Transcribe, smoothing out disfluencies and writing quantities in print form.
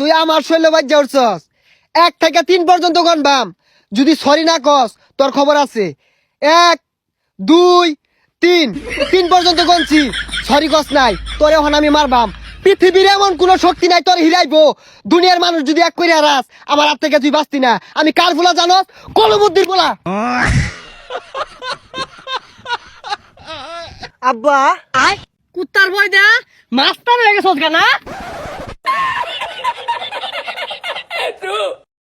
তুই আমার শৈল বাজ্যা উঠছস 1 থেকে 3 পর্যন্ত গণবাম যদি সরি না কস তোর খবর আছে 1 2 3 3 পর্যন্ত গনছি সরি কস নাই তোরে এখন আমি মারবাম পৃথিবীর এমন কোন শক্তি নাই তোর হিরাইবো দুনিয়ার মানুষ যদি এক কইরা রাস আমার হাত থেকে তুই বাঁচতি না আমি কার ফুলা জানোস কলমুদ্দির ফুলা আব্বা আয় কুত্তার ভয় দা মাস্টার হয়ে গেছস না